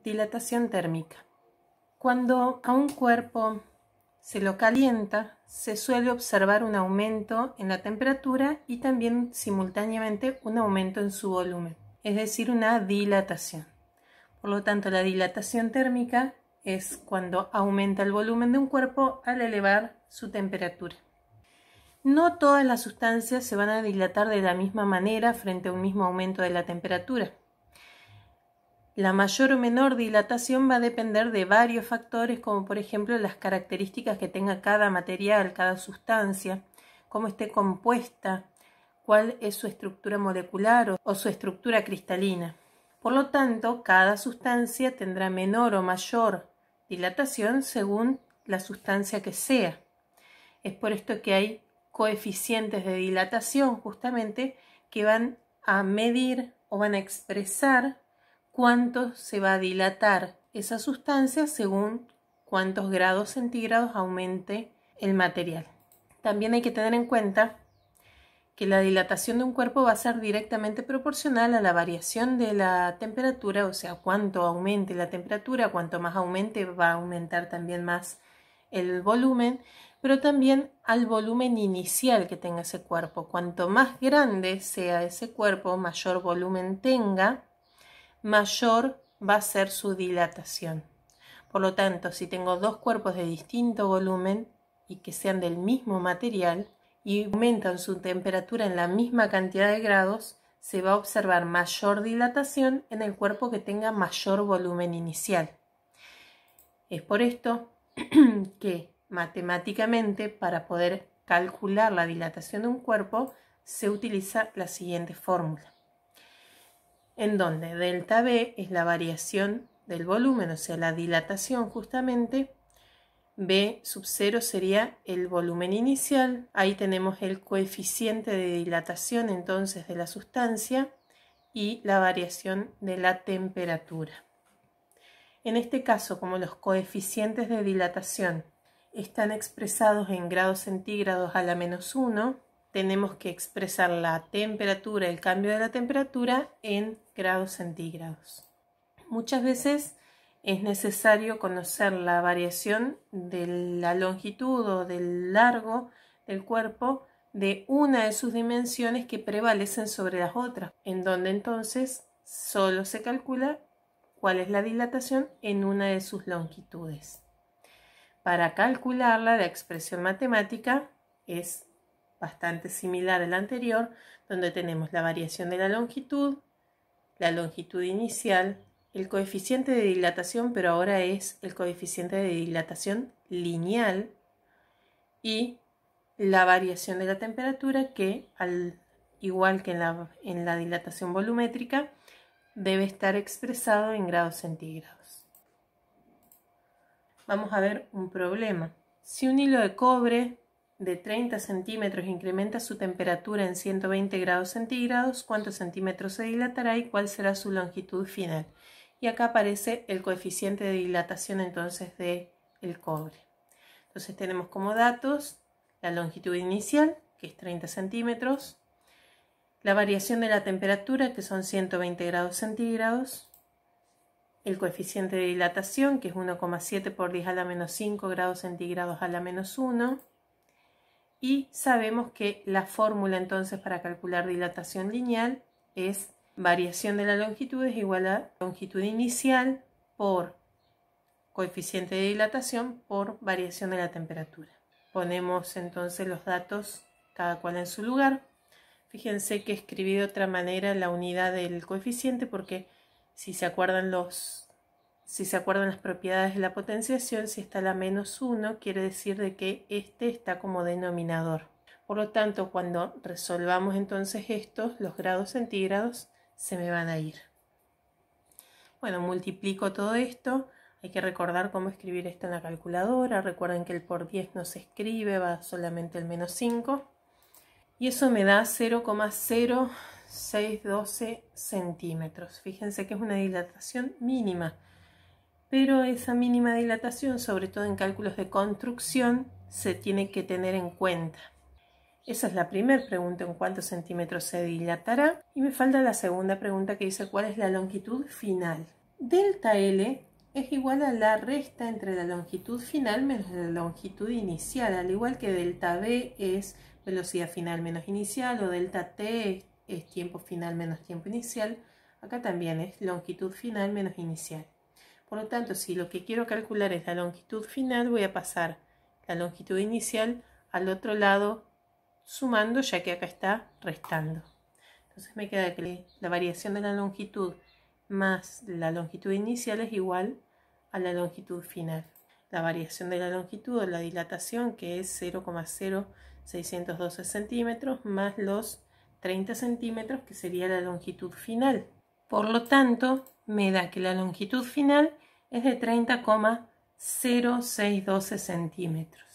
Dilatación térmica. Cuando a un cuerpo se lo calienta, se suele observar un aumento en la temperatura y también simultáneamente un aumento en su volumen, es decir, una dilatación. Por lo tanto, la dilatación térmica es cuando aumenta el volumen de un cuerpo al elevar su temperatura. No todas las sustancias se van a dilatar de la misma manera frente a un mismo aumento de la temperatura. La mayor o menor dilatación va a depender de varios factores, como por ejemplo las características que tenga cada material, cada sustancia, cómo esté compuesta, cuál es su estructura molecular o su estructura cristalina. Por lo tanto, cada sustancia tendrá menor o mayor dilatación según la sustancia que sea. Es por esto que hay coeficientes de dilatación justamente que van a medir o van a expresar cuánto se va a dilatar esa sustancia según cuántos grados centígrados aumente el material. También hay que tener en cuenta que la dilatación de un cuerpo va a ser directamente proporcional a la variación de la temperatura, o sea, cuánto aumente la temperatura, cuanto más aumente va a aumentar también más el volumen, pero también al volumen inicial que tenga ese cuerpo. Cuanto más grande sea ese cuerpo, mayor volumen tenga, mayor va a ser su dilatación. Por lo tanto, si tengo dos cuerpos de distinto volumen y que sean del mismo material y aumentan su temperatura en la misma cantidad de grados, se va a observar mayor dilatación en el cuerpo que tenga mayor volumen inicial. Es por esto que matemáticamente, para poder calcular la dilatación de un cuerpo, se utiliza la siguiente fórmula, en donde delta B es la variación del volumen, o sea, la dilatación justamente. B sub 0 sería el volumen inicial. Ahí tenemos el coeficiente de dilatación entonces de la sustancia y la variación de la temperatura. En este caso, como los coeficientes de dilatación están expresados en grados centígrados a la menos 1, tenemos que expresar la temperatura, el cambio de la temperatura en grados centígrados. Muchas veces es necesario conocer la variación de la longitud o del largo del cuerpo de una de sus dimensiones que prevalecen sobre las otras, en donde entonces solo se calcula cuál es la dilatación en una de sus longitudes. Para calcularla, la expresión matemática es bastante similar a la anterior, donde tenemos la variación de la longitud inicial, el coeficiente de dilatación, pero ahora es el coeficiente de dilatación lineal, y la variación de la temperatura, que al igual que en la dilatación volumétrica, debe estar expresado en grados centígrados. Vamos a ver un problema. Si un hilo de cobre de 30 centímetros incrementa su temperatura en 120 grados centígrados, ¿cuántos centímetros se dilatará y cuál será su longitud final? Y acá aparece el coeficiente de dilatación entonces del cobre. Entonces tenemos como datos la longitud inicial, que es 30 centímetros, la variación de la temperatura, que son 120 grados centígrados, el coeficiente de dilatación, que es 1,7 por 10 a la menos 5 grados centígrados a la menos 1, y sabemos que la fórmula entonces para calcular dilatación lineal es variación de la longitud es igual a longitud inicial por coeficiente de dilatación por variación de la temperatura. Ponemos entonces los datos cada cual en su lugar. Fíjense que escribí de otra manera la unidad del coeficiente porque si se acuerdan las propiedades de la potenciación, si está la menos 1, quiere decir de que este está como denominador. Por lo tanto, cuando resolvamos entonces estos, los grados centígrados se me van a ir. Bueno, multiplico todo esto. Hay que recordar cómo escribir esto en la calculadora. Recuerden que el por 10 no se escribe, va solamente el menos 5. Y eso me da 0,0612 centímetros. Fíjense que es una dilatación mínima. Pero esa mínima dilatación, sobre todo en cálculos de construcción, se tiene que tener en cuenta. Esa es la primera pregunta, en cuántos centímetros se dilatará. Y me falta la segunda pregunta que dice cuál es la longitud final. Delta L es igual a la resta entre la longitud final menos la longitud inicial, al igual que delta V es velocidad final menos inicial o delta T es tiempo final menos tiempo inicial. Acá también es longitud final menos inicial. Por lo tanto, si lo que quiero calcular es la longitud final, voy a pasar la longitud inicial al otro lado sumando, ya que acá está restando. Entonces me queda que la variación de la longitud más la longitud inicial es igual a la longitud final. La variación de la longitud o la dilatación, que es 0,0612 centímetros, más los 30 centímetros, que sería la longitud final. Por lo tanto, me da que la longitud final es de 30,0612 centímetros.